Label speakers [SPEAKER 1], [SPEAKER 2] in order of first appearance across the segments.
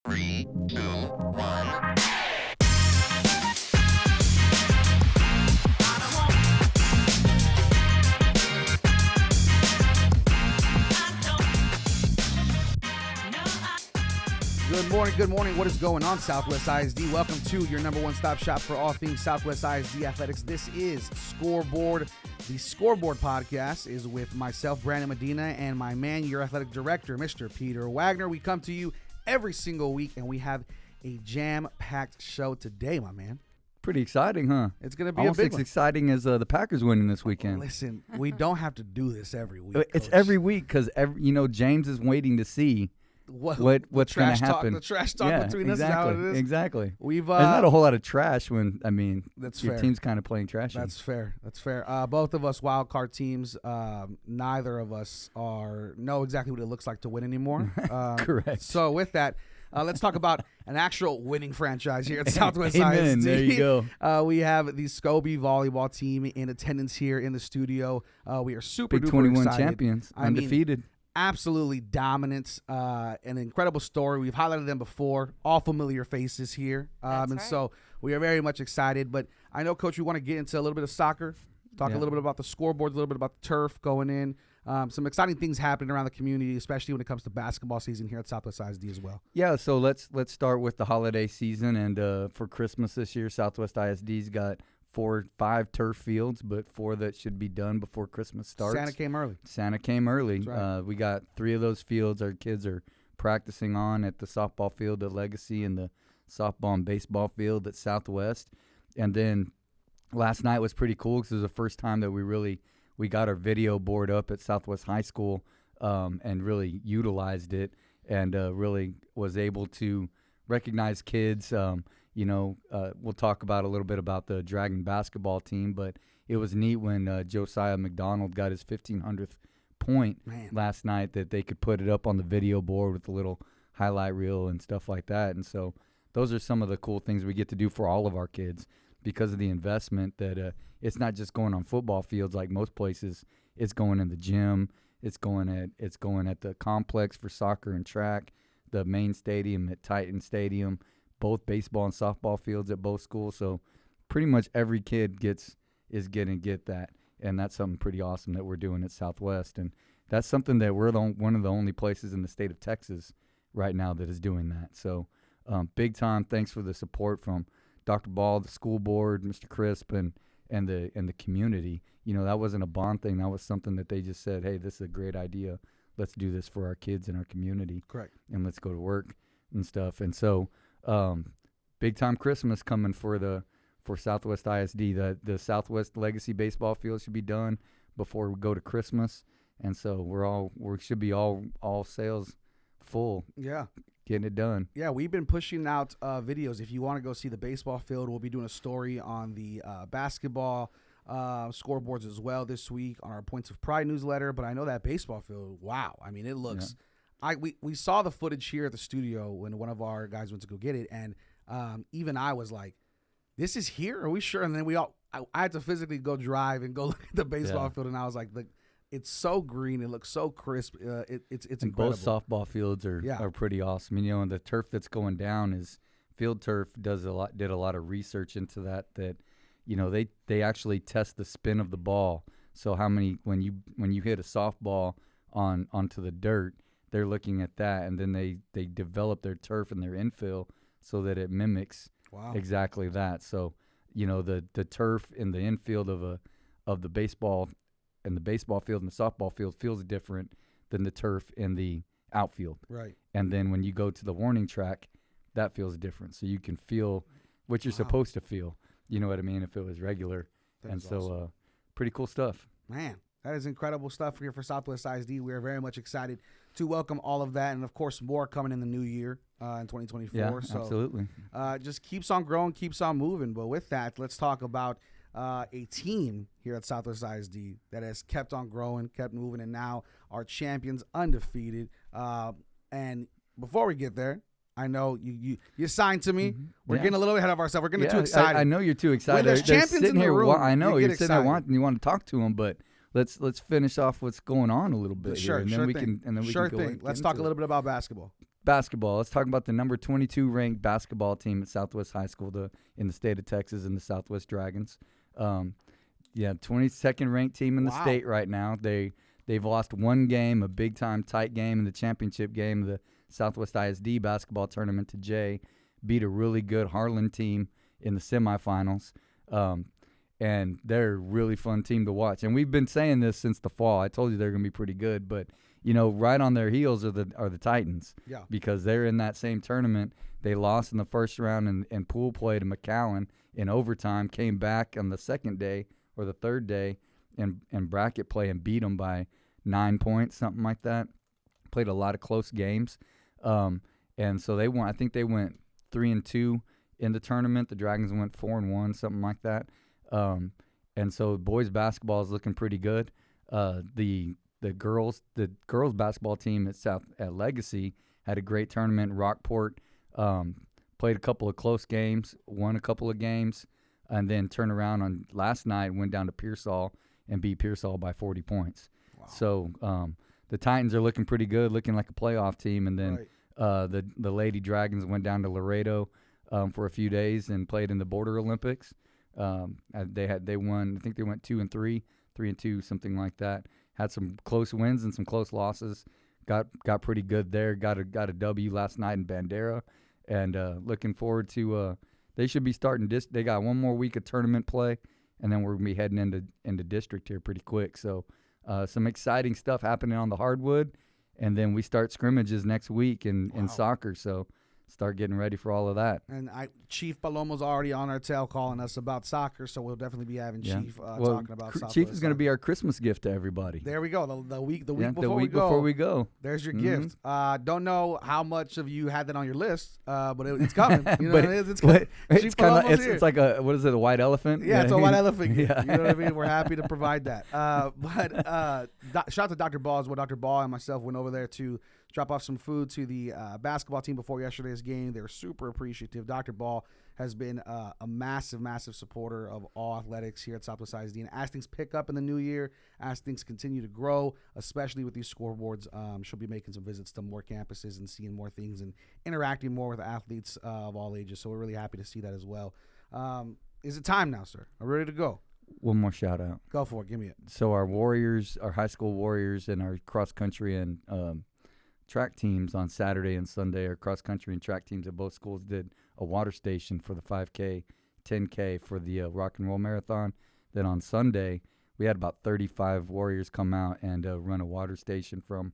[SPEAKER 1] 3, 2, 1.
[SPEAKER 2] Good morning. What is going on, Southwest ISD? Welcome to your number one stop shop for all things Southwest ISD athletics. This is Scoreboard. The Scoreboard podcast is with myself, Brandon Medina, and my man, your athletic director, Mr. Peter Wagner. We come to you every single week, and we have a jam-packed show today, my man.
[SPEAKER 3] Pretty exciting, huh?
[SPEAKER 2] It's going to be
[SPEAKER 3] almost
[SPEAKER 2] a big
[SPEAKER 3] as
[SPEAKER 2] one.
[SPEAKER 3] exciting as the Packers winning this weekend.
[SPEAKER 2] Listen, we don't have to do this every week.
[SPEAKER 3] It's
[SPEAKER 2] Coach.
[SPEAKER 3] every week because James is waiting to see what's going to happen.
[SPEAKER 2] The trash talk between us is how it is.
[SPEAKER 3] Exactly.
[SPEAKER 2] There's
[SPEAKER 3] not a whole lot of trash when
[SPEAKER 2] that's
[SPEAKER 3] your
[SPEAKER 2] fair.
[SPEAKER 3] team's kind of playing trashy.
[SPEAKER 2] That's fair. Both of us wild card teams. Neither of us know exactly what it looks like to win anymore.
[SPEAKER 3] Correct.
[SPEAKER 2] So with that, let's talk about an actual winning franchise here at Southwest
[SPEAKER 3] Amen.
[SPEAKER 2] ISD.
[SPEAKER 3] There you go.
[SPEAKER 2] We have the Scobee Volleyball team in attendance here in the studio. We are super
[SPEAKER 3] Big
[SPEAKER 2] duper
[SPEAKER 3] 21
[SPEAKER 2] excited.
[SPEAKER 3] champions, undefeated.
[SPEAKER 2] Absolutely dominant, an incredible story. We've highlighted them before, all familiar faces here. So we are very much excited. But I know, Coach, we want to get into a little bit of soccer, talk a little bit about the scoreboards, a little bit about the turf going in. Some exciting things happening around the community, especially when it comes to basketball season here at Southwest ISD as well.
[SPEAKER 3] Yeah, so let's start with the holiday season. And for Christmas this year, Southwest ISD's got 5 turf fields, but 4 that should be done before Christmas starts.
[SPEAKER 2] Santa came early.
[SPEAKER 3] That's
[SPEAKER 2] right.
[SPEAKER 3] We got 3 of those fields our kids are practicing on at the softball field at Legacy and the softball and baseball field at Southwest. And then last night was pretty cool because it was the first time that we got our video board up at Southwest High School and really utilized it and really was able to recognize kids. We'll talk about a little bit about the Dragon basketball team, but it was neat when Josiah McDonald got his 1,500th point last night that they could put it up on the video board with a little highlight reel and stuff like that. And so those are some of the cool things we get to do for all of our kids because of the investment that it's not just going on football fields like most places. It's going in the gym. It's going at the complex for soccer and track, the main stadium at Titan Stadium, both baseball and softball fields at both schools. So pretty much every kid is going to get that. And that's something pretty awesome that we're doing at Southwest. And that's something that we're one of the only places in the state of Texas right now that is doing that. So big time thanks for the support from Dr. Ball, the school board, Mr. Crisp, and the community. That wasn't a bond thing. That was something that they just said, hey, this is a great idea. Let's do this for our kids in our community.
[SPEAKER 2] Correct.
[SPEAKER 3] And let's go to work and stuff. And so big time Christmas coming for Southwest ISD. The Southwest Legacy baseball field should be done before we go to Christmas, and so we should be all sales full.
[SPEAKER 2] Yeah,
[SPEAKER 3] getting it done.
[SPEAKER 2] Yeah, we've been pushing out videos. If you want to go see the baseball field, we'll be doing a story on the basketball scoreboards as well this week on our Points of Pride newsletter. But I know that baseball field, wow! I mean, it looks. Yeah. We saw the footage here at the studio when one of our guys went to go get it, and even I was like, "This is here? Are we sure?" And then I had to physically go drive and go look at the baseball field, and I was like, it's so green, it looks so crisp. It's incredible.
[SPEAKER 3] Both softball fields are pretty awesome. And the turf that's going down is Field Turf did a lot of research into that. They actually test the spin of the ball. So how many when you hit a softball onto the dirt. They're looking at that, and then they develop their turf and their infill so that it mimics exactly that. So, the turf in the infield of the baseball and the baseball field and the softball field feels different than the turf in the outfield.
[SPEAKER 2] Right.
[SPEAKER 3] And then when you go to the warning track, that feels different. So you can feel what you're supposed to feel. You know what I mean? If it was regular. Awesome. Pretty cool stuff.
[SPEAKER 2] Man. That is incredible stuff here for Southwest ISD. We are very much excited to welcome all of that, and, of course, more coming in the new year in 2024.
[SPEAKER 3] Yeah,
[SPEAKER 2] so,
[SPEAKER 3] absolutely.
[SPEAKER 2] Just keeps on growing, keeps on moving. But with that, let's talk about a team here at Southwest ISD that has kept on growing, kept moving, and now are champions, undefeated. And before we get there, I know you signed to me. We're getting a little ahead of ourselves. We're getting too excited.
[SPEAKER 3] I know you're too excited.
[SPEAKER 2] When there's champions in the room,
[SPEAKER 3] I know you're sitting there
[SPEAKER 2] excited.
[SPEAKER 3] you want to talk to them, but let's finish off what's going on a little bit
[SPEAKER 2] Sure,
[SPEAKER 3] here, and then we can go.
[SPEAKER 2] Let's talk a little bit about basketball.
[SPEAKER 3] basketball. Let's talk about the number 22 ranked basketball team at Southwest High School in the state of Texas, and the Southwest Dragons. 22nd ranked team in the state right now. They've lost one game, a big time tight game in the championship game of the Southwest ISD basketball tournament to Jay. Beat a really good Harlan team in the semifinals. And they're a really fun team to watch. And we've been saying this since the fall. I told you they're going to be pretty good, but right on their heels are the Titans.
[SPEAKER 2] Yeah.
[SPEAKER 3] Because they're in that same tournament. They lost in the first round and pool play to McAllen in overtime, came back on the second day or the third day and bracket play and beat them by 9 points, something like that. Played a lot of close games. And so they won. I think they went 3-2 in the tournament. The Dragons went 4-1, something like that. And so boys basketball is looking pretty good. The girls basketball team at Legacy had a great tournament. Rockport played a couple of close games, won a couple of games, and then turned around on last night, went down to Pearsall and beat Pearsall by 40 points. Wow. So the Titans are looking pretty good, looking like a playoff team. And then the Lady Dragons went down to Laredo for a few days and played in the Border Olympics. They won. I think they went 2-3, 3-2, something like that. Had some close wins and some close losses. Got pretty good there. Got a W last night in Bandera, and looking forward to. They should be starting. They got one more week of tournament play, and then we're gonna be heading into district here pretty quick. So some exciting stuff happening on the hardwood, and then we start scrimmages next week in soccer. So. Start getting ready for all of that.
[SPEAKER 2] And Chief Palomo's already on our tail calling us about soccer, so we'll definitely be having Chief talking about soccer.
[SPEAKER 3] Chief is going to be our Christmas gift to everybody.
[SPEAKER 2] There we go. The week
[SPEAKER 3] before we go.
[SPEAKER 2] There's your gift. Don't know how much of you had that on your list, but it's coming. You know what it is? It's coming.
[SPEAKER 3] It's kind of it's like a a white elephant?
[SPEAKER 2] Yeah, it's a white elephant. Yeah. You know what I mean? We're happy to provide that. Shout out to Dr. Ball as well. Dr. Ball and myself went over there to drop off some food to the basketball team before yesterday's game. They were super appreciative. Dr. Ball has been a massive, massive supporter of all athletics here at Southwest ISD. And as things pick up in the new year, as things continue to grow, especially with these scoreboards, she'll be making some visits to more campuses and seeing more things and interacting more with athletes of all ages. So we're really happy to see that as well. Is it time now, sir? Are we ready to go?
[SPEAKER 3] One more shout out.
[SPEAKER 2] Go for it. Give me it.
[SPEAKER 3] So our Warriors, our high school Warriors, and our cross country and track teams on Saturday and Sunday, our cross country and track teams at both schools did a water station for the 5K, 10K for the rock and roll marathon. Then on Sunday, we had about 35 Warriors come out and run a water station from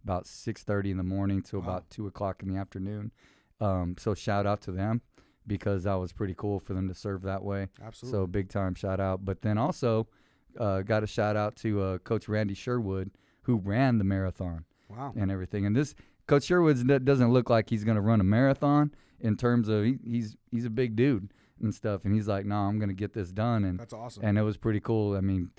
[SPEAKER 3] about 6:30 in the morning to about 2 o'clock in the afternoon. So shout out to them because that was pretty cool for them to serve that way.
[SPEAKER 2] Absolutely.
[SPEAKER 3] So big time shout out. But then also got a shout out to Coach Randy Sherwood, who ran the marathon.
[SPEAKER 2] Wow.
[SPEAKER 3] And everything. And this Coach Sherwood doesn't look like he's going to run a marathon in terms of he's a big dude and stuff. And he's like, no, I'm going to get this done. And
[SPEAKER 2] that's awesome.
[SPEAKER 3] And it was pretty cool. I mean,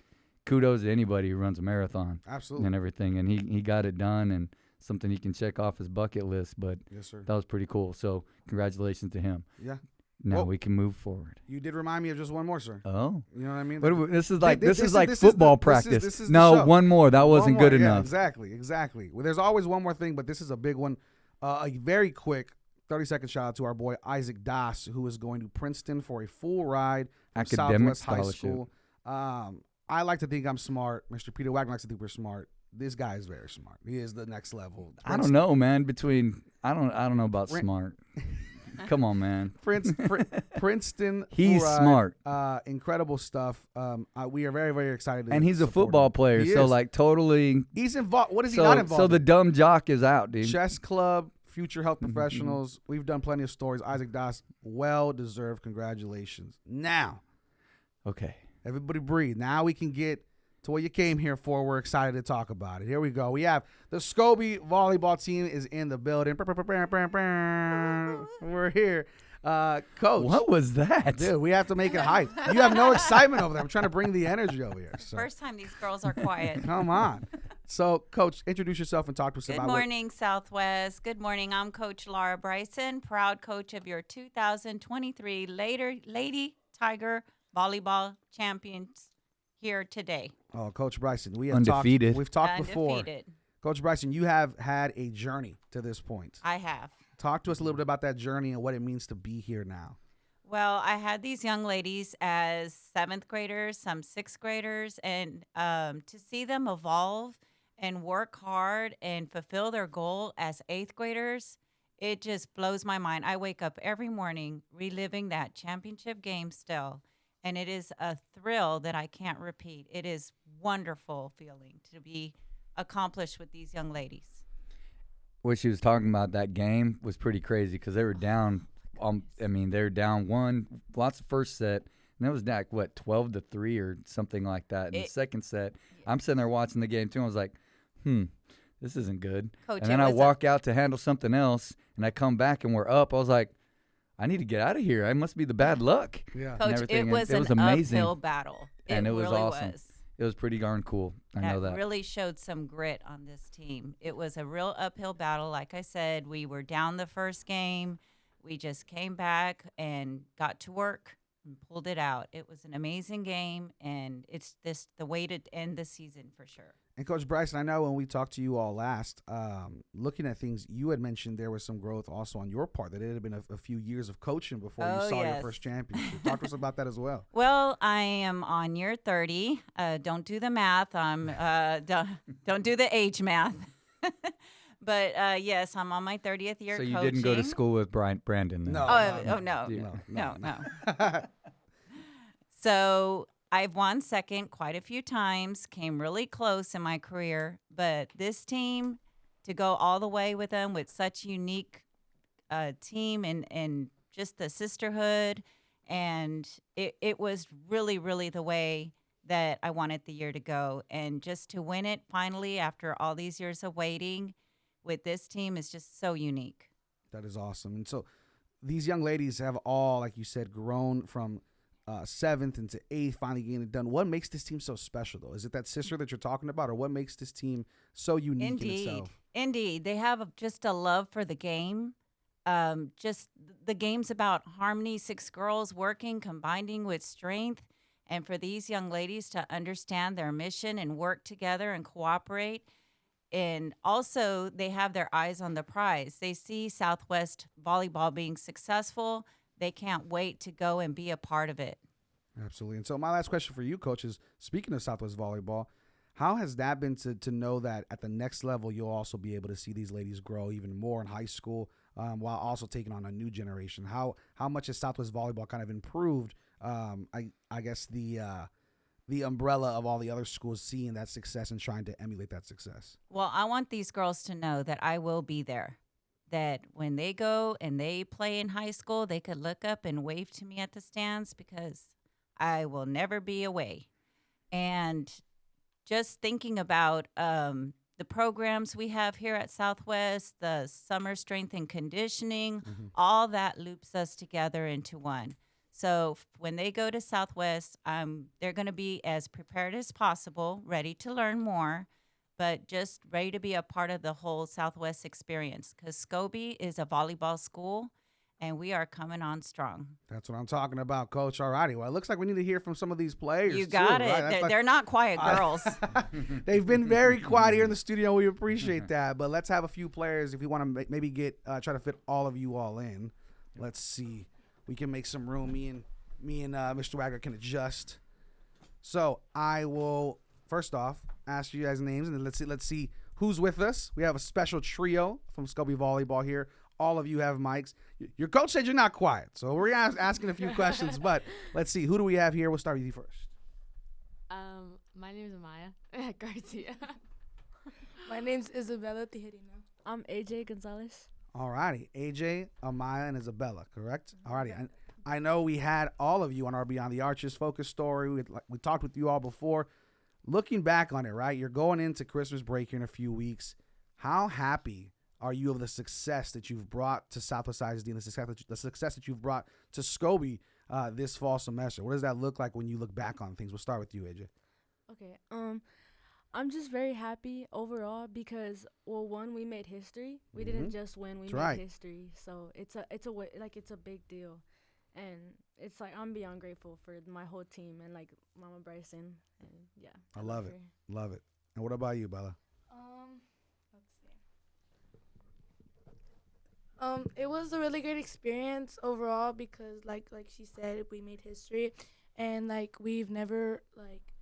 [SPEAKER 3] kudos to anybody who runs a marathon.
[SPEAKER 2] Absolutely.
[SPEAKER 3] And everything. And he got it done and something he can check off his bucket list. But
[SPEAKER 2] yes, sir.
[SPEAKER 3] That was pretty cool. So congratulations to him.
[SPEAKER 2] Yeah.
[SPEAKER 3] Now we can move forward.
[SPEAKER 2] You did remind me of just one more, sir.
[SPEAKER 3] Oh,
[SPEAKER 2] you know what I mean?
[SPEAKER 3] But this is like football practice.
[SPEAKER 2] This is
[SPEAKER 3] no, one more. That wasn't good enough.
[SPEAKER 2] Exactly. Well, there's always one more thing, but this is a big one. A very quick 30-second shout out to our boy Isaac Das, who is going to Princeton for a full ride from
[SPEAKER 3] academic
[SPEAKER 2] Southwest High School. I like to think I'm smart. Mr. Peter Wagner likes to think we're smart. This guy is very smart. He is the next level.
[SPEAKER 3] I don't know, man. I don't know about smart. Come on, man.
[SPEAKER 2] Princeton.
[SPEAKER 3] He's smart.
[SPEAKER 2] Incredible stuff. We are very, very excited.
[SPEAKER 3] And he's a football player, so like totally.
[SPEAKER 2] He's involved. What is he not involved?
[SPEAKER 3] So the dumb jock is out, dude.
[SPEAKER 2] Chess club, future health professionals. We've done plenty of stories. Isaac Das, well deserved. Congratulations. Now,
[SPEAKER 3] okay,
[SPEAKER 2] everybody breathe. Now we can get to what you came here for. We're excited to talk about it. Here we go. We have the Scobee Volleyball team is in the building. We're here. Coach.
[SPEAKER 3] What was that?
[SPEAKER 2] Dude, we have to make it hype. You have no excitement over there. I'm trying to bring the energy over here. So.
[SPEAKER 4] First time these girls are quiet.
[SPEAKER 2] Come on. So, Coach, introduce yourself and talk to us about
[SPEAKER 4] Good morning, Southwest. Good morning. I'm Coach Laura Bryson, proud coach of your 2023 Lady Tiger Volleyball Champions here today.
[SPEAKER 2] Oh, Coach Bryson, we have
[SPEAKER 3] Undefeated.
[SPEAKER 2] We've talked before. Coach Bryson, you have had a journey to this point.
[SPEAKER 4] I have.
[SPEAKER 2] Talk to us a little bit about that journey and what it means to be here now.
[SPEAKER 4] Well, I had these young ladies as 7th graders, some 6th graders, and to see them evolve and work hard and fulfill their goal as 8th graders, it just blows my mind. I wake up every morning reliving that championship game still, and it is a thrill that I can't repeat. It is wonderful feeling to be accomplished with these young ladies.
[SPEAKER 3] What she was talking about, that game was pretty crazy because they were down. They were down one, lots of first set, and that was like, 12-3 or something like that. In the second set, I'm sitting there watching the game, too, and I was like, this isn't good.
[SPEAKER 4] Coach,
[SPEAKER 3] and then I walk out to handle something else, and I come back, and we're up. I was like, I need to get out of here. I must be the bad luck.
[SPEAKER 2] Yeah.
[SPEAKER 4] Coach, it was an
[SPEAKER 3] amazing.
[SPEAKER 4] uphill battle.
[SPEAKER 3] And it was
[SPEAKER 4] really
[SPEAKER 3] awesome.
[SPEAKER 4] was.
[SPEAKER 3] It was pretty darn cool. I know that.
[SPEAKER 4] Really showed some grit on this team. It was a real uphill battle. Like I said, we were down the first game. We just came back and got to work and pulled it out. It was an amazing game, and it's the way to end the season for sure.
[SPEAKER 2] And Coach Bryson, I know when we talked to you all last, looking at things, you had mentioned there was some growth also on your part, that it had been a few years of coaching before you saw your first championship. Talk to us about that as well.
[SPEAKER 4] Well, I am on year 30. Don't do the math. Don't do the age math. But yes, I'm on my 30th year.
[SPEAKER 3] So you
[SPEAKER 4] coaching.
[SPEAKER 3] didn't go to school with Brandon? Then.
[SPEAKER 4] No. So I've won second quite a few times, came really close in my career, but this team, to go all the way with them with such unique team and just the sisterhood, and it was really, really the way that I wanted the year to go. And just to win it finally after all these years of waiting with this team is just so unique.
[SPEAKER 2] That is awesome. And so these young ladies have all, like you said, grown from 7th into 8th, finally getting it done. What makes this team so special, though? Is it that sister that you're talking about, or what makes this team so unique in itself?
[SPEAKER 4] Indeed. They have just a love for the game. Just the game's about harmony, 6 girls working, combining with strength. And for these young ladies to understand their mission and work together and cooperate. And also, they have their eyes on the prize. They see Southwest Volleyball being successful. They can't wait to go and be a part of it.
[SPEAKER 2] Absolutely. And so my last question for you, Coach, is speaking of Southwest Volleyball, how has that been to know that at the next level you'll also be able to see these ladies grow even more in high school while also taking on a new generation? How much has Southwest Volleyball kind of improved, I guess, the umbrella of all the other schools seeing that success and trying to emulate that success?
[SPEAKER 4] Well, I want these girls to know that I will be there, that when they go and they play in high school, they could look up and wave to me at the stands because I will never be away. And just thinking about the programs we have here at Southwest, the summer strength and conditioning, all that loops us together into one. So when they go to Southwest, they're going to be as prepared as possible, ready to learn more, but just ready to be a part of the whole Southwest experience because Scobee is a volleyball school, and we are coming on strong.
[SPEAKER 2] That's what I'm talking about, Coach. All righty. Well, it looks like we need to hear from some of these players.
[SPEAKER 4] You got
[SPEAKER 2] too,
[SPEAKER 4] it.
[SPEAKER 2] Right?
[SPEAKER 4] They're not quiet girls.
[SPEAKER 2] They've been very quiet here in the studio. We appreciate that. But let's have a few players if we want to maybe try to fit all of you all in. Let's see. We can make some room. Me and Mr. Wagner can adjust. So I will first off ask you guys' names, and then let's see who's with us. We have a special trio from Scobee Volleyball here. All of you have mics. Your coach said you're not quiet, so we're asking a few questions. But let's see, who do we have here? We'll start with you first.
[SPEAKER 5] My name is Amaya Garcia.
[SPEAKER 6] My name's Isabella Interview.
[SPEAKER 5] I'm AJ Gonzalez.
[SPEAKER 2] All righty. AJ, Amaya, and Isabella, correct? All righty. I know we had all of you on our Beyond the Arches focus story. We talked with you all before. Looking back on it, right, you're going into Christmas break here in a few weeks. How happy are you of the success that you've brought to Southwest ISD and the success that you've brought to Scobee this fall semester? What does that look like when you look back on things? We'll start with you, AJ.
[SPEAKER 5] Okay. I'm just very happy overall because, well, one, we made history. We didn't just win; we made history. So it's a big deal, and it's like I'm beyond grateful for my whole team and like Mama Bryson, and yeah.
[SPEAKER 2] I love it. And what about you, Bella?
[SPEAKER 6] It was a really great experience overall because, like she said, we made history, and like we've never like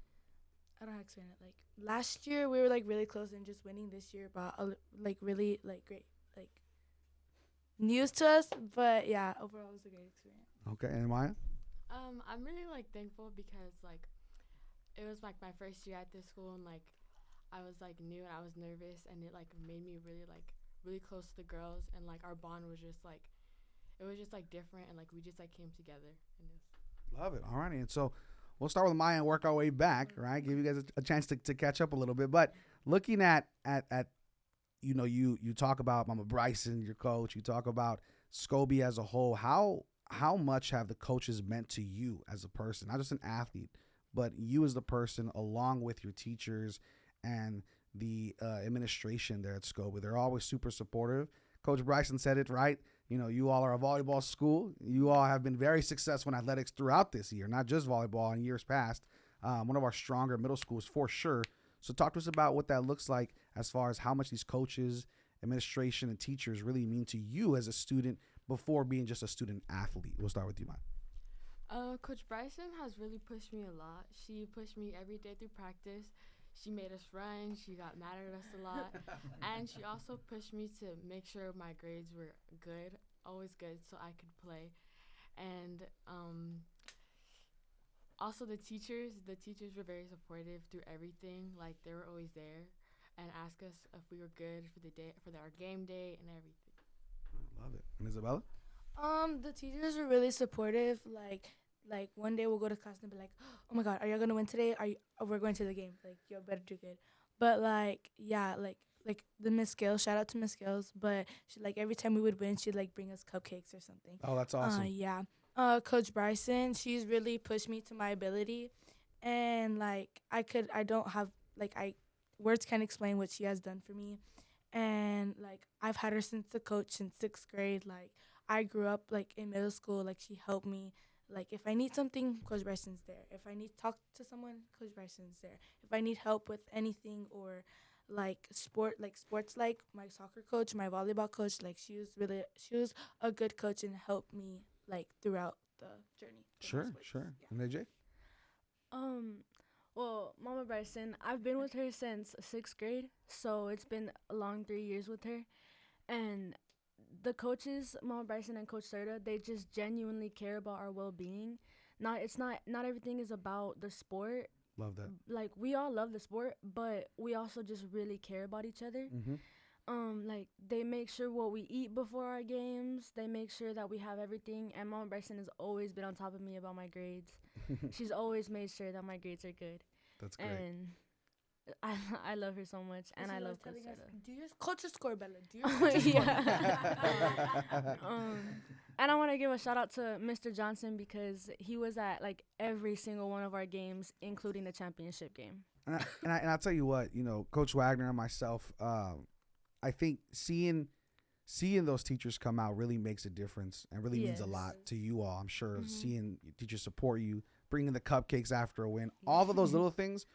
[SPEAKER 6] I don't know how to explain it. Like last year, we were like really close and just winning. This year brought like really like great like news to us. But yeah, overall, it was a great experience.
[SPEAKER 2] Okay, and Maya?
[SPEAKER 7] I'm really like thankful because like it was like my first year at this school, and like I was like new and I was nervous, and it like made me really close to the girls, and like our bond was just like it was just like different, and like we just like came together. And
[SPEAKER 2] Love it. All righty. And so we'll start with Maya and work our way back, right? Give you guys a chance to catch up a little bit. But looking at you know, you talk about Mama Bryson, your coach, you talk about Scobee as a whole. How much have the coaches meant to you as a person, not just an athlete, but you as the person, along with your teachers and the administration there at Scobee? They're always super supportive. Coach Bryson said it right. You know, you all are a volleyball school. You all have been very successful in athletics throughout this year, not just volleyball in years past. One of our stronger middle schools for sure. So talk to us about what that looks like as far as how much these coaches, administration, and teachers really mean to you as a student before being just a student athlete. We'll start with you, Mike.
[SPEAKER 7] Coach Bryson has really pushed me a lot. She pushed me every day through practice. She made us run. She got mad at us a lot. And she also pushed me to make sure my grades were good, always good, so I could play. And also the teachers were very supportive through everything. Like, they were always there and ask us if we were good for the day, for our game day and everything.
[SPEAKER 2] Love it. And Isabella?
[SPEAKER 6] The teachers were really supportive. Like one day we'll go to class and be like, "Oh my God, are y'all gonna win today? We're going to the game. Like, y'all better do good." But like, yeah, like the Miss Gales, shout out to Miss Gales. But she, like, every time we would win, she'd like bring us cupcakes or something.
[SPEAKER 2] Oh, that's awesome.
[SPEAKER 6] Yeah. Coach Bryson, she's really pushed me to my ability, and like words can't explain what she has done for me. And like I've had her since the coach since 6th grade. Like I grew up like in middle school. Like she helped me. Like if I need something, Coach Bryson's there. If I need to talk to someone, Coach Bryson's there. If I need help with anything or like sports, like my soccer coach, my volleyball coach, like she was a good coach and helped me like throughout the journey.
[SPEAKER 2] Sure.
[SPEAKER 6] Yeah.
[SPEAKER 2] And AJ?
[SPEAKER 5] Well, Mama Bryson, I've been with her since 6th grade, so it's been a long 3 years with her. And the coaches, Mama Bryson and Coach Serta, they just genuinely care about our well-being. Not everything is about the sport.
[SPEAKER 2] Love that.
[SPEAKER 5] Like, we all love the sport, but we also just really care about each other.
[SPEAKER 2] Mm-hmm.
[SPEAKER 5] Like, they make sure what we eat before our games. They make sure that we have everything. And Mama Bryson has always been on top of me about my grades. She's always made sure that my grades are good.
[SPEAKER 2] That's great.
[SPEAKER 5] And I love her so much, and I love Coach Serta.
[SPEAKER 6] Do your coach score, Bella? Do your coach score?
[SPEAKER 5] And I want to give a shout out to Mr. Johnson because he was at like every single one of our games, including the championship game.
[SPEAKER 2] And I'll tell you what, you know, Coach Wagner and myself, I think seeing those teachers come out really makes a difference and really means a lot to you all. I'm sure seeing teachers support you, bringing the cupcakes after a win, all of those little things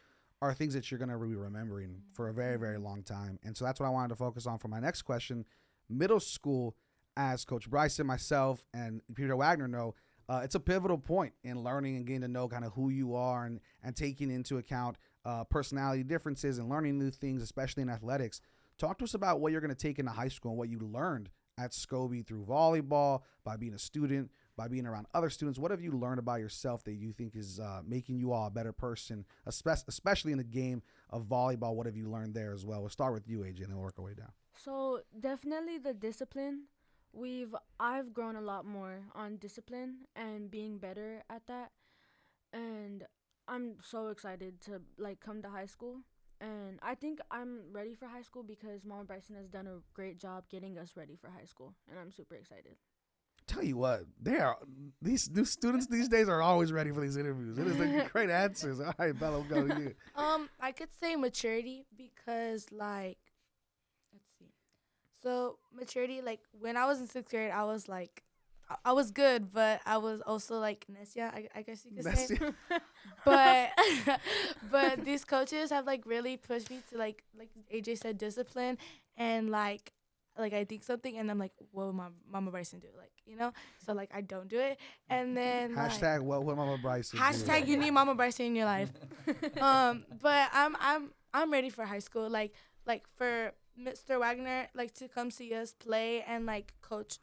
[SPEAKER 2] are things that you're going to be remembering for a very, very long time. And so that's what I wanted to focus on for my next question. Middle school, as Coach Bryson, myself, and Peter Wagner know, it's a pivotal point in learning and getting to know kind of who you are and taking into account personality differences and learning new things, especially in athletics. Talk to us about what you're going to take into high school and what you learned at Scobee through volleyball, by being a student, by being around other students. What have you learned about yourself that you think is making you all a better person, especially in the game of volleyball? What have you learned there as well? We'll start with you, AJ, and then we'll work our way down.
[SPEAKER 5] So definitely the discipline. I've grown a lot more on discipline and being better at that. And I'm so excited to like come to high school. And I think I'm ready for high school because Mama Bryson has done a great job getting us ready for high school. And I'm super excited.
[SPEAKER 2] Tell you what, these new students these days are always ready for these interviews. It is like great answers. All right, Bella, we'll go to you.
[SPEAKER 6] I could say maturity because, like, let's see. So maturity, like when I was in 6th grade, I was like, I was good, but I was also like necia, I guess you could say. But these coaches have like really pushed me to like AJ said, discipline, and like like I think something and I'm like, what would Mama Bryson do? Like, you know? So like I don't do it. And then
[SPEAKER 2] Hashtag what would Mama Bryson do?
[SPEAKER 6] hashtag you need Mama Bryson in your life. But I'm ready for high school. Like for Mr. Wagner, like to come see us play and like coach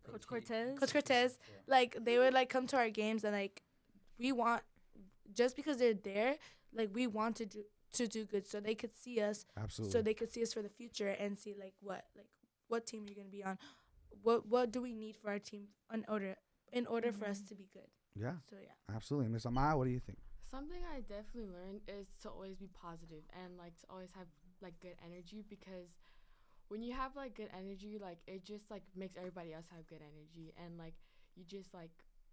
[SPEAKER 5] Coach Cortez.
[SPEAKER 6] Coach Cortez, like they would like come to our games and like we want, just because they're there, like we want to do good so they could see us.
[SPEAKER 2] Absolutely.
[SPEAKER 6] So they could see us for the future and see like what team you're gonna be on, what do we need for our team in order for us to be good.
[SPEAKER 2] Yeah.
[SPEAKER 6] So yeah.
[SPEAKER 2] Absolutely. Miss Amaya, what do you think?
[SPEAKER 7] Something I definitely learned is to always be positive and like to always have like good energy, because when you have like good energy, like it just like makes everybody else have good energy, and like you just like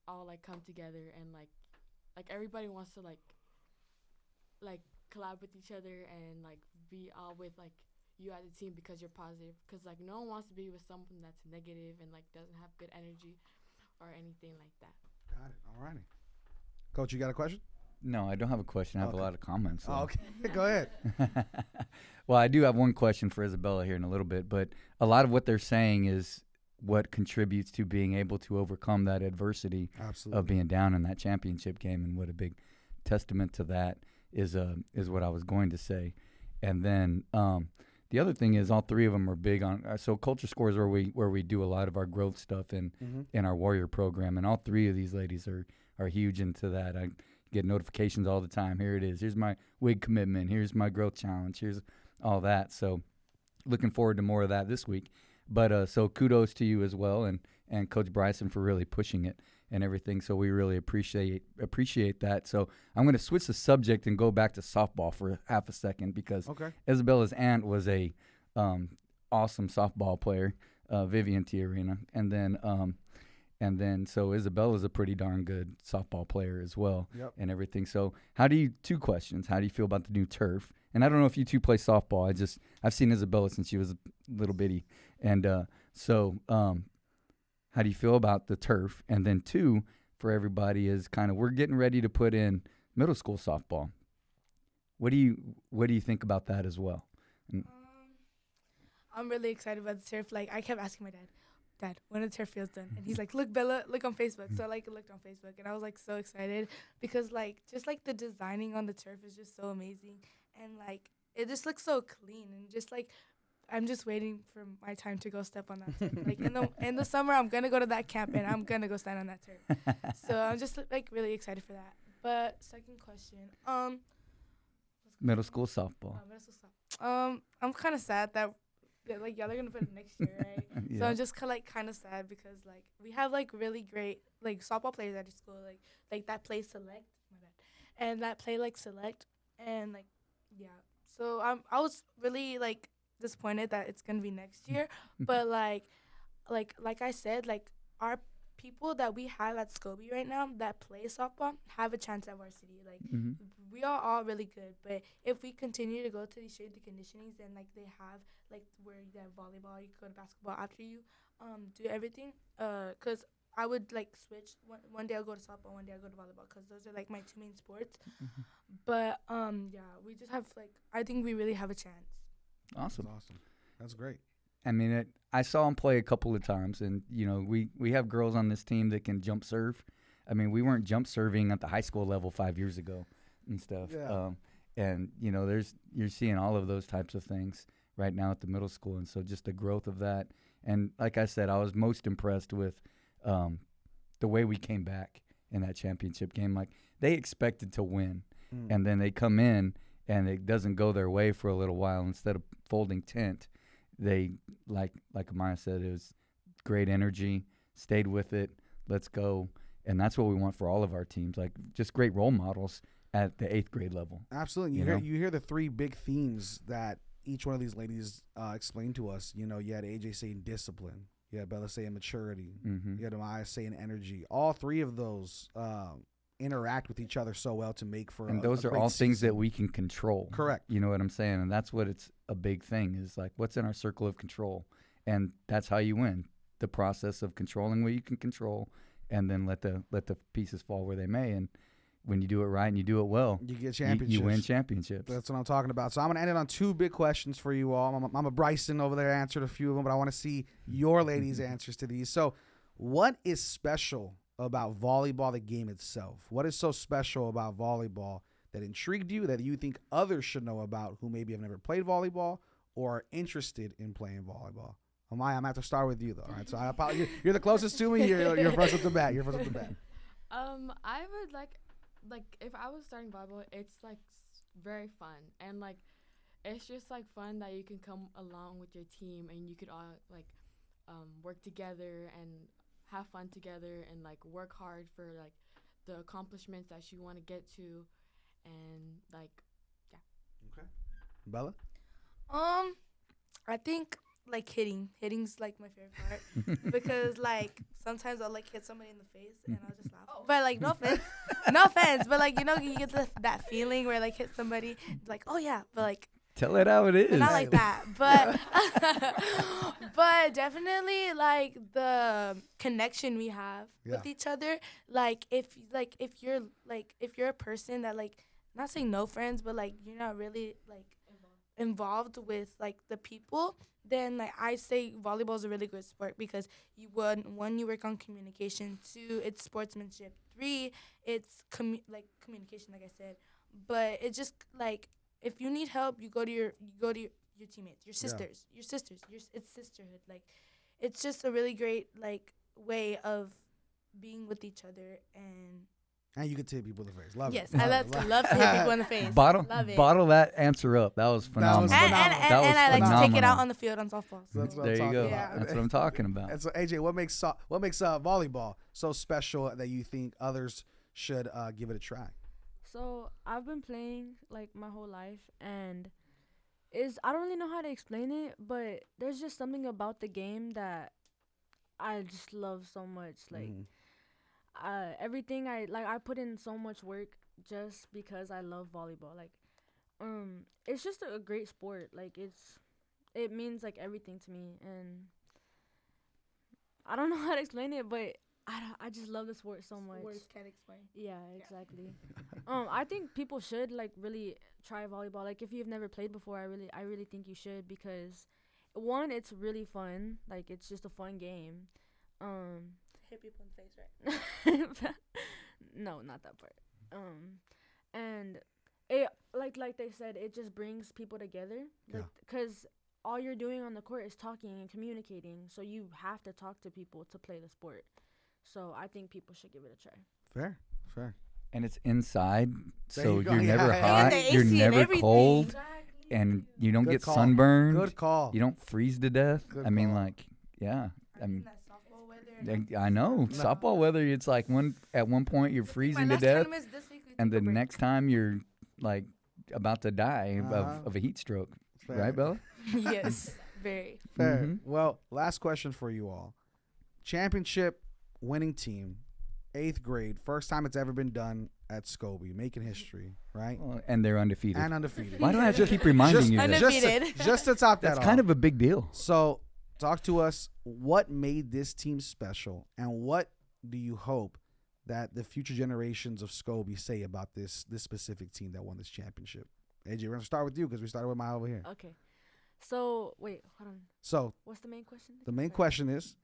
[SPEAKER 7] all like come together and like everybody wants to like collab with each other and like be all with like you as a team because you're positive, because like no one wants to be with someone that's negative and like doesn't have good energy or anything like that.
[SPEAKER 2] Got it. All righty. Coach, you got a question?
[SPEAKER 3] No, I don't have a question. I have a lot of comments.
[SPEAKER 2] Oh, okay. Go ahead.
[SPEAKER 3] Well, I do have one question for Isabella here in a little bit, but a lot of what they're saying is what contributes to being able to overcome that adversity of being down in that championship game, and what a big testament to that is what I was going to say. And then the other thing is all three of them are big on so Culture Score is where we do a lot of our growth stuff in our Warrior program, and all three of these ladies are huge into that. I get notifications all the time. Here it is. Here's my WIG commitment. Here's my growth challenge. Here's all that. So looking forward to more of that this week. But so kudos to you as well, and Coach Bryson for really pushing it and everything. So we really appreciate that. So I'm going to switch the subject and go back to softball for half a second, because Isabella's aunt was a awesome softball player, Vivian Tiarina, and then so Isabella's a pretty darn good softball player as well, and everything. So two questions. How do you feel about the new turf? And I don't know if you two play softball. I've seen Isabella since she was a little bitty. And so how do you feel about the turf? And then two, for everybody, is kind of we're getting ready to put in middle school softball. What do you think about that as well?
[SPEAKER 6] I'm really excited about the turf. Like I kept asking my dad, when the turf field's done? And he's like, look, Bella, look on Facebook. So I looked on Facebook, and I was like so excited, because like just like the designing on the turf is just so amazing, and like it just looks so clean, and just like I'm just waiting for my time to go step on that turf. Like in the summer, I'm gonna go to that camp and I'm gonna go stand on that turf. So I'm just like really excited for that. But second question,
[SPEAKER 3] middle school softball.
[SPEAKER 6] I'm kind of sad that like y'all are gonna put it next year, right?
[SPEAKER 3] Yeah.
[SPEAKER 6] So I'm just kind of sad, because like we have like really great like softball players at our school, like that play select, and that play like select, and like yeah. So I was really like disappointed that it's gonna be next year, but like I said, like our people that we have at Scobee right now that play softball have a chance at varsity. Like we are all really good, but if we continue to go to these strength and conditionings, then like they have like where you have volleyball, you go to basketball after you do everything. Cause I would like switch. One day I'll go to softball, one day I'll go to volleyball, because those are like my two main sports. But yeah, we just have like, I think we really have a chance.
[SPEAKER 3] Awesome.
[SPEAKER 2] That's great.
[SPEAKER 3] I mean, I saw him play a couple of times, and you know, we have girls on this team that can jump serve. I mean, we weren't jump serving at the high school level 5 years ago and stuff.
[SPEAKER 2] Yeah.
[SPEAKER 3] And you know, you're seeing all of those types of things right now at the middle school, and so just the growth of that. And like I said, I was most impressed with the way we came back in that championship game. Like they expected to win, and then they come in and it doesn't go their way for a little while. Instead of folding tent, they like Amaya said, it was great energy, stayed with it, let's go. And that's what we want for all of our teams, like just great role models at the 8th grade level.
[SPEAKER 2] Absolutely. You hear the three big themes that each one of these ladies explained to us. You know, you had AJ saying discipline, you had Bella saying maturity, you had Amaya saying energy. All three of those interact with each other so well to make for
[SPEAKER 3] and those are all things that we can control.
[SPEAKER 2] Correct.
[SPEAKER 3] You know what I'm saying? And that's what it's a big thing, is like what's in our circle of control, and that's how you win. The process of controlling what you can control, and then let the pieces fall where they may. And when you do it right and you do it well,
[SPEAKER 2] You get championships.
[SPEAKER 3] you win championships.
[SPEAKER 2] That's what I'm talking about. So I'm going to end it on 2 big questions for you all. Mama Bryson over there answered a few of them, but I want to see your ladies' answers to these. So what is special about volleyball, the game itself? What is so special about volleyball that intrigued you, that you think others should know about who maybe have never played volleyball or are interested in playing volleyball? Amaya, I'm going to have to start with you, though. All right, so I apologize. You're the closest to me. You're first up the bat.
[SPEAKER 7] I would like if I was starting volleyball, it's like very fun, and like it's just like fun that you can come along with your team and you could all like work together and have fun together and like work hard for like the accomplishments that you want to get to, and like
[SPEAKER 2] Okay. Bella?
[SPEAKER 6] I think like hitting's like my favorite part because like sometimes I'll like hit somebody in the face and I'll just laugh. But like no offense, but like you get that feeling where like hit somebody like oh yeah, but like
[SPEAKER 3] Tell it how it is.
[SPEAKER 6] not like that, but but definitely like the connection we have with each other. Like if you're a person that like not saying no friends, but like you're not really like involved with like the people, then like I say volleyball is a really good sport because you one you work on communication, 2 it's sportsmanship, 3 it's communication like I said, but it's just like if you need help you go to your teammates, your sisters, it's sisterhood. Like it's just a really great like way of being with each other, and
[SPEAKER 2] you can hit people in the face. Love
[SPEAKER 6] yes,
[SPEAKER 2] it.
[SPEAKER 6] I love to hit people in the face.
[SPEAKER 3] Bottle
[SPEAKER 6] Love it.
[SPEAKER 3] that answer up. That was phenomenal.
[SPEAKER 6] And I like to take it out
[SPEAKER 3] phenomenal.
[SPEAKER 6] on the field on softball. So.
[SPEAKER 2] That's what
[SPEAKER 3] There
[SPEAKER 2] I'm
[SPEAKER 3] you
[SPEAKER 2] talking
[SPEAKER 3] go.
[SPEAKER 2] about.
[SPEAKER 3] That's what I'm talking about.
[SPEAKER 2] And so AJ, what makes volleyball so special that you think others should give it a try?
[SPEAKER 5] So I've been playing like my whole life, and I don't really know how to explain it, but there's just something about the game that I just love so much. Like everything I put in so much work just because I love volleyball. Like it's just a great sport. Like it means like everything to me, and I don't know how to explain it, but I just love the sport so much.
[SPEAKER 6] Words can't explain.
[SPEAKER 5] Yeah, exactly. I think people should like really try volleyball. Like if you've never played before, I really think you should, because 1, it's really fun. Like it's just a fun game.
[SPEAKER 6] Hit people in the face, right?
[SPEAKER 5] No, not that part. And it like they said, it just brings people together. Like, 'cause all you're doing on the court is talking and communicating. So you have to talk to people to play the sport. So I think people should give it a try.
[SPEAKER 2] Fair.
[SPEAKER 3] And it's inside,
[SPEAKER 2] There
[SPEAKER 3] so
[SPEAKER 2] you go.
[SPEAKER 3] you're never
[SPEAKER 2] Yeah.
[SPEAKER 3] hot,
[SPEAKER 6] And the
[SPEAKER 3] you're
[SPEAKER 6] AC and
[SPEAKER 3] never
[SPEAKER 6] everything.
[SPEAKER 3] cold,
[SPEAKER 6] Exactly.
[SPEAKER 3] and you don't
[SPEAKER 2] Good
[SPEAKER 3] get
[SPEAKER 2] call.
[SPEAKER 3] sunburned.
[SPEAKER 2] Good call.
[SPEAKER 3] You don't freeze to death.
[SPEAKER 2] Good
[SPEAKER 3] I mean,
[SPEAKER 2] call.
[SPEAKER 3] like, yeah. I mean,
[SPEAKER 6] that softball weather.
[SPEAKER 3] I know. Softball weather, it's like at one point you're freezing to death, and the next time you're like about to die of a heat stroke.
[SPEAKER 2] Fair.
[SPEAKER 3] Right, Bella?
[SPEAKER 6] Yes, very.
[SPEAKER 2] Fair.
[SPEAKER 3] Mhm.
[SPEAKER 2] Well, last question for you all. Championship winning team, 8th grade, first time it's ever been done at Scobee, making history, right?
[SPEAKER 3] Well, and they're undefeated.
[SPEAKER 2] And undefeated.
[SPEAKER 3] Why do I have to keep reminding you this?
[SPEAKER 6] Undefeated.
[SPEAKER 2] Just to top that
[SPEAKER 3] That's
[SPEAKER 2] off.
[SPEAKER 3] kind of a big deal.
[SPEAKER 2] So, talk to us. What made this team special, and what do you hope that the future generations of Scobee say about this specific team that won this championship? AJ, we're gonna start with you because we started with Maya over here.
[SPEAKER 5] Okay. So wait, hold on.
[SPEAKER 2] So,
[SPEAKER 5] What's the main question?
[SPEAKER 2] the main question is,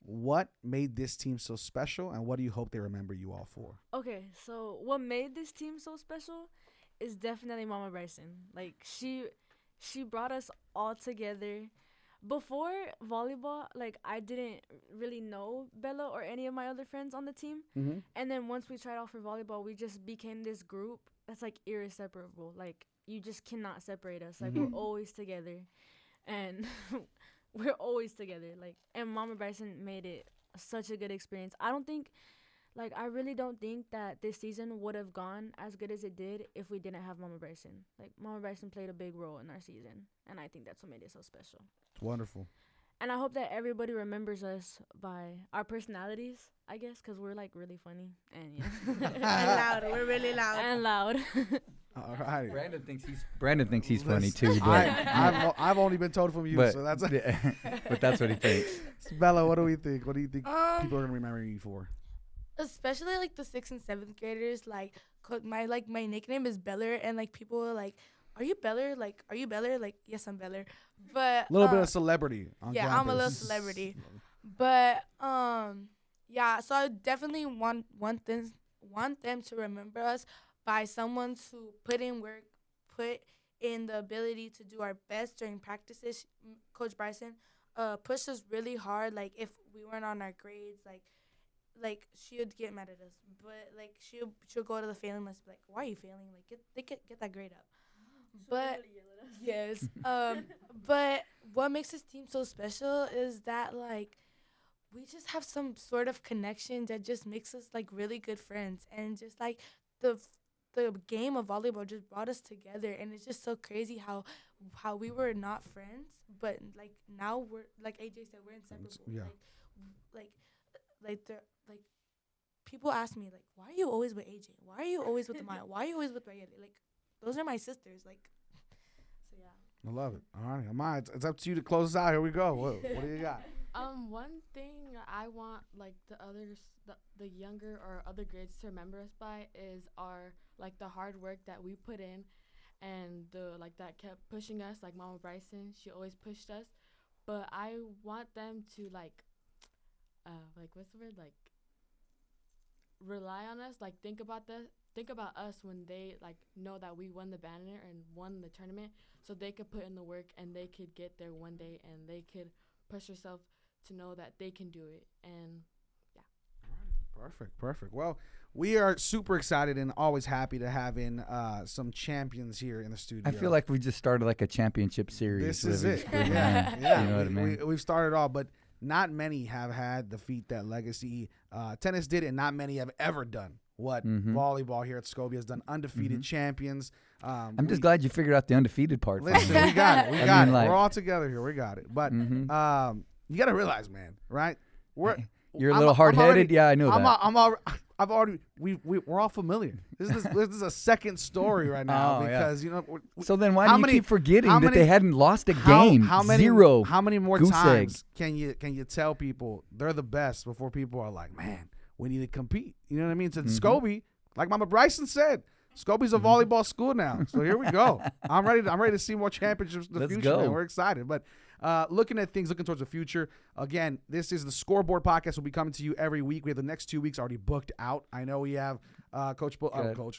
[SPEAKER 2] what made this team so special, and what do you hope they remember you all for?
[SPEAKER 5] Okay, so what made this team so special is definitely Mama Bryson. Like she brought us all together. Before volleyball, like I didn't really know Bella or any of my other friends on the team.
[SPEAKER 2] Mm-hmm.
[SPEAKER 5] And then once we tried out for volleyball, we just became this group that's like irreseparable. Like you just cannot separate us. Like we're always together, and we're always together. Like, and Mama Bryson made it such a good experience. I really don't think that this season would have gone as good as it did if we didn't have Mama Bryson. Like Mama Bryson played a big role in our season, and I think that's what made it so special.
[SPEAKER 2] Wonderful.
[SPEAKER 5] And I hope that everybody remembers us by our personalities, I guess, because we're like really funny and
[SPEAKER 6] And loud. We're really loud.
[SPEAKER 5] and loud.
[SPEAKER 2] All right.
[SPEAKER 3] Brandon thinks he's funny too, but
[SPEAKER 2] I've only been told from you,
[SPEAKER 3] but,
[SPEAKER 2] so that's
[SPEAKER 3] but that's what he thinks.
[SPEAKER 2] Bella, what do we think? What do you think people are gonna remember you for?
[SPEAKER 6] Especially like the 6th and 7th graders, like my nickname is Beller, and like people are like, "Are you Beller? Like, are you Beller?" Like, yes, I'm Beller. But
[SPEAKER 2] A little bit of celebrity on
[SPEAKER 6] yeah,
[SPEAKER 2] campus.
[SPEAKER 6] I'm a little celebrity. But yeah, so I definitely want them to remember us by someone who put in work, put in the ability to do our best during practices. Coach Bryson pushed us really hard. Like if we weren't on our grades, like she would get mad at us. But like she'll go to the failing list, be like, "Why are you failing? Like get that grade up." But yes, but what makes this team so special is that like we just have some sort of connection that just makes us like really good friends, and just like the game of volleyball just brought us together, and it's just so crazy how we were not friends, but like now we're, like AJ said, we're inseparable.
[SPEAKER 2] Yeah.
[SPEAKER 6] Like people ask me like, why are you always with AJ? Why are you always with Amaya? Why are you always with Rayeli? Like those are my sisters. Like, so yeah.
[SPEAKER 2] I love it. All right, Amaya, it's up to you to close us out. Here we go. What do you got?
[SPEAKER 7] One thing I want like the others, the younger or other grades to remember us by is the hard work that we put in, and that kept pushing us. Like Mama Bryson, she always pushed us, but I want them to what's the word, like rely on us, like think about us when they like know that we won the banner and won the tournament, so they could put in the work and they could get there one day, and they could push themselves to know that they can do it. And yeah.
[SPEAKER 2] Perfect. Well, we are super excited and always happy to have in some champions here in the studio.
[SPEAKER 3] I feel like we just started like a championship series.
[SPEAKER 2] This is it.
[SPEAKER 3] Yeah. You know what I mean?
[SPEAKER 2] We've started all, but not many have had the feat that legacy tennis did, and not many have ever done what volleyball here at Scobee has done. Undefeated champions.
[SPEAKER 3] I'm just glad you figured out the undefeated part.
[SPEAKER 2] Listen, we got it. We got it. We're all together here. We got it. But you got to realize, man, right?
[SPEAKER 3] You're a little hard-headed. Yeah, I know that.
[SPEAKER 2] We're all familiar. This is a second story right now because you know.
[SPEAKER 3] So then why do you keep forgetting that they hadn't lost a game?
[SPEAKER 2] How many?
[SPEAKER 3] Zero.
[SPEAKER 2] How many more
[SPEAKER 3] goose
[SPEAKER 2] times
[SPEAKER 3] egg.
[SPEAKER 2] can you tell people they're the best before people are like, man, we need to compete? You know what I mean? To Scobee, like Mama Bryson said, Scobee's a volleyball school now. So here we go. I'm ready to see more championships in the future.
[SPEAKER 3] Go.
[SPEAKER 2] Man. We're excited, but. Looking towards the future. Again, this is the Scoreboard podcast. Will be coming to you every week. We have the next 2 weeks already booked out. I know we have Coach Palomo,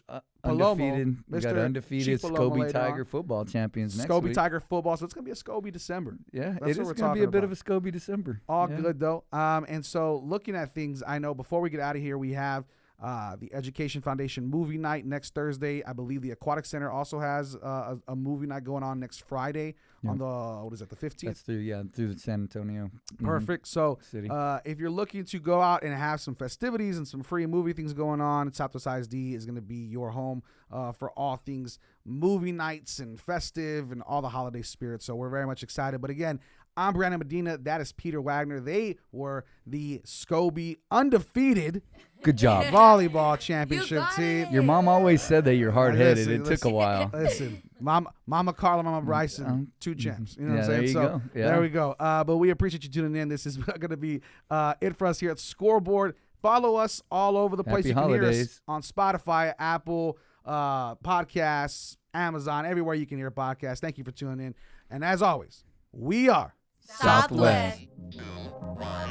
[SPEAKER 3] Undefeated. We got
[SPEAKER 2] Mr.
[SPEAKER 3] undefeated
[SPEAKER 2] Chief Palomo
[SPEAKER 3] Scobee Tiger football champions next
[SPEAKER 2] Scobee
[SPEAKER 3] week.
[SPEAKER 2] Tiger football. So it's gonna be a Scobee December.
[SPEAKER 3] Yeah,
[SPEAKER 2] That's
[SPEAKER 3] it is going to be a bit of a Scobee December.
[SPEAKER 2] All good though. And so looking at things, I know before we get out of here, we have the Education Foundation movie night next Thursday. I believe the Aquatic Center also has a movie night going on next Friday on the, the 15th?
[SPEAKER 3] That's through the San Antonio.
[SPEAKER 2] Perfect. So
[SPEAKER 3] City.
[SPEAKER 2] If you're looking to go out and have some festivities and some free movie things going on, Southwest ISD is going to be your home for all things movie nights and festive and all the holiday spirit. So we're very much excited. But again, I'm Brandon Medina. That is Peter Wagner. They were the Scobee undefeated
[SPEAKER 3] Good job.
[SPEAKER 2] volleyball championship team.
[SPEAKER 3] Your mom always said that you're hard-headed. It took a while.
[SPEAKER 2] Listen, Mama Carla, Mama Bryson, two champs. You know what I'm saying?
[SPEAKER 3] There you go. Yeah.
[SPEAKER 2] There we go. But we appreciate you tuning in. This is going to be it for us here at Scoreboard. Follow us all over the place.
[SPEAKER 3] Happy
[SPEAKER 2] You can hear us
[SPEAKER 3] holidays.
[SPEAKER 2] on Spotify, Apple Podcasts, Amazon, everywhere you can hear podcasts. Thank you for tuning in. And as always, we are
[SPEAKER 6] Southwest.
[SPEAKER 1] 2, 1.